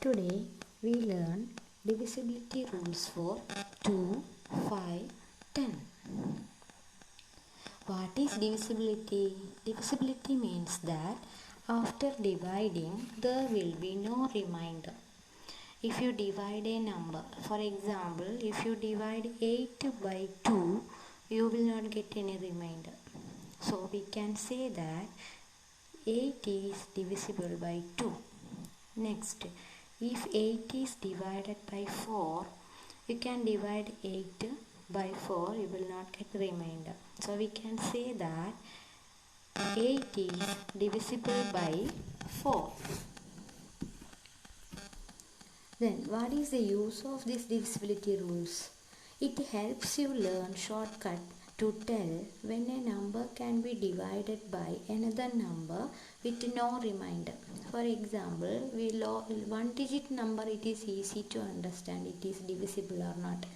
Today we learn divisibility rules for 2, 5, 10. What is divisibility? Divisibility means that after dividing there will be no remainder. If you divide a number, for example, if you divide 8 by 2, you will not get any remainder. So we can say that 8 is divisible by 2. Next, if 8 is divided by 4, you can divide 8 by 4, you will not get remainder. So we can say that 8 is divisible by 4. Then what is the use of these divisibility rules? It helps you learn shortcut to tell when a number can be divided by another number with no remainder. For example, one digit number, it is easy to understand it is divisible or not.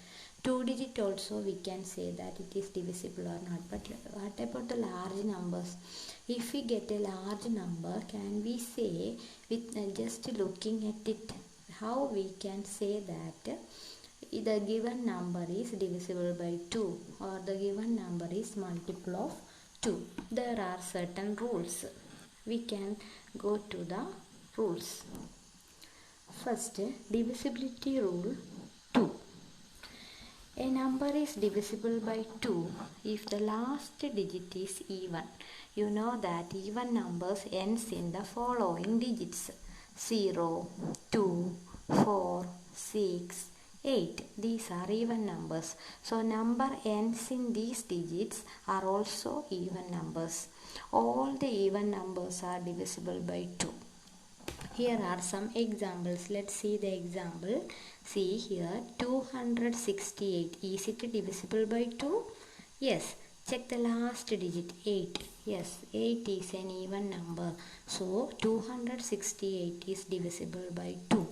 2 digit also we can say that it is divisible or not. But what about the large numbers? If we get a large number, can we say with just looking at it, how we can say that the given number is divisible by 2 or the given number is multiple of 2? There are certain rules. We can go to the rules. First, divisibility rule 2. A number is divisible by 2 if the last digit is even. You know that even numbers ends in the following digits: 0, 2, 4, 6, 8. These are even numbers. So number ends in these digits are also even numbers. All the even numbers are divisible by 2. Here are some examples. Let's see the example. See here, 268. Is it divisible by 2? Yes. Check the last digit, 8. Yes, 8 is an even number. So 268 is divisible by 2.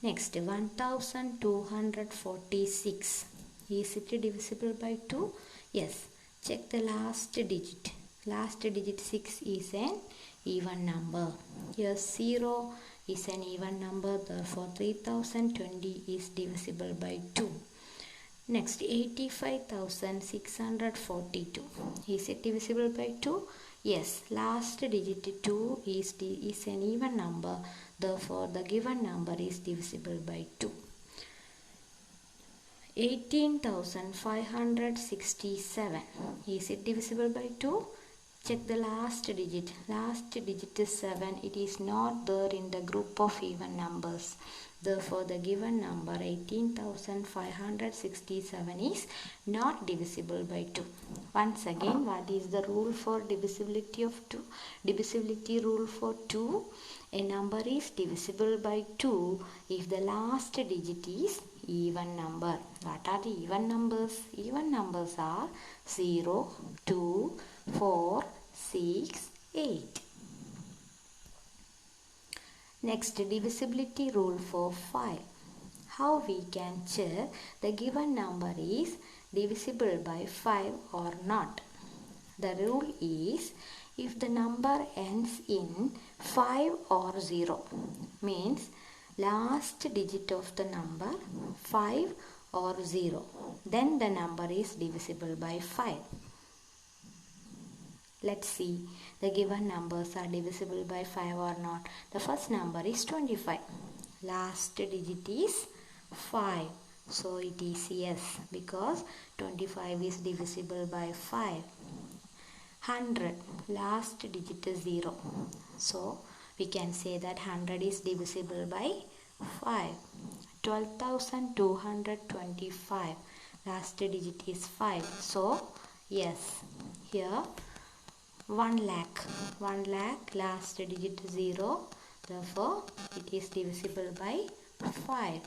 Next, 1246. Is it divisible by 2? Yes. Check the last digit. Last digit 6 is an even number. Here 0 is an even number. Therefore 3020 is divisible by 2. Next, 85,642. Is it divisible by 2? Yes. Last digit 2 is an even number. Therefore, the given number is divisible by 2. 18,567. Is it divisible by 2? Check the last digit. Last digit is 7. It is not there in the group of even numbers. Therefore, the given number 18,567 is not divisible by 2. Once again, what is the rule for divisibility of 2? Divisibility rule for 2. A number is divisible by 2 if the last digit is even number. What are the even numbers? Even numbers are 0, 2, 4, 6, 8. Next, divisibility rule for 5. How we can check the given number is divisible by 5 or not? The rule is, if the number ends in 5 or 0, means last digit of the number 5 or 0, then the number is divisible by 5. Let's see the given numbers are divisible by 5 or not. The first number is 25. Last digit is 5. So it is yes, because 25 is divisible by 5. 100. Last digit is 0. So we can say that 100 is divisible by 5. 12,225. Last digit is 5. So yes, here 1 lakh. 1 lakh, last digit 0. Therefore, it is divisible by 5.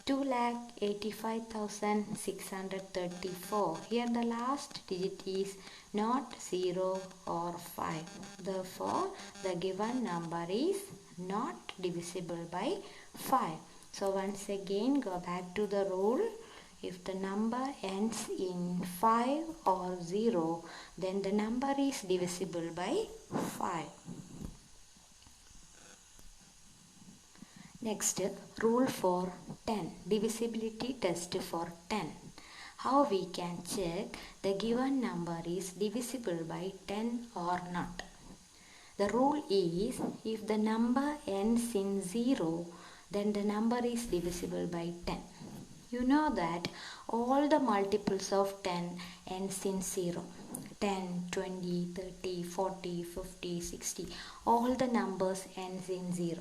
2,85,634. Here the last digit is not 0 or 5. Therefore, the given number is not divisible by 5. So, once again, go back to the rule. If the number ends in 5 or 0, then the number is divisible by 5. Next, rule for 10, divisibility test for 10. How we can check the given number is divisible by 10 or not. The rule is, if the number ends in 0, then the number is divisible by 10. You know that all the multiples of 10 ends in 0. 10, 20, 30, 40, 50, 60, all the numbers ends in 0.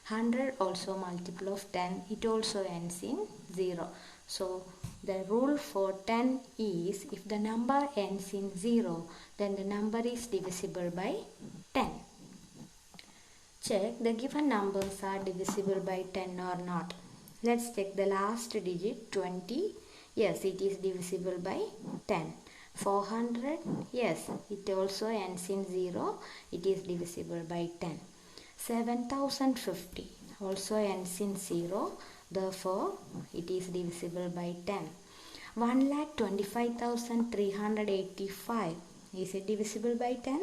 100 also multiple of 10, it also ends in 0. So the rule for 10 is, if the number ends in 0, then the number is divisible by 10. Check the given numbers are divisible by 10 or not. Let's check the last digit 20. Yes, it is divisible by 10. 400. Yes, it also ends in 0. It is divisible by 10. 7050 also ends in 0. Therefore, it is divisible by 10. 1,25,385. Is it divisible by 10?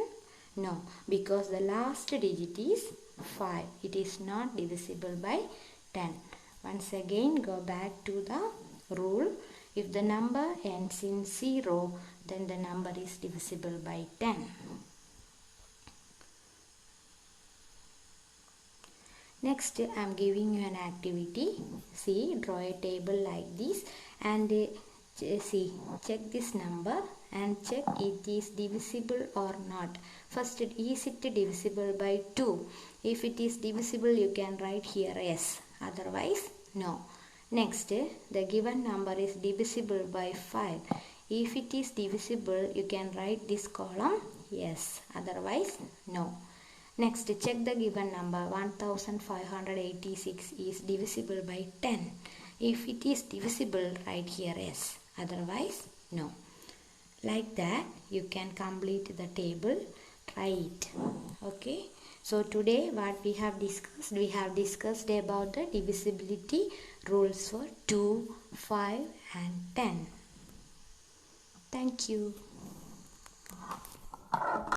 No, because the last digit is 5. It is not divisible by 10. Once again, go back to the rule. If the number ends in 0, then the number is divisible by 10. Next, I am giving you an activity. See, draw a table like this and see, check this number and check it is divisible or not. First, is it divisible by 2? If it is divisible, you can write here yes. Otherwise, no. Next, the given number is divisible by 5. If it is divisible, you can write this column yes. Otherwise, no. Next, check the given number 1586 is divisible by 10. If it is divisible, write here yes. Otherwise, no. Like that, you can complete the table. Try it. Okay. So today what we have discussed about the divisibility rules for 2, 5 and 10. Thank you.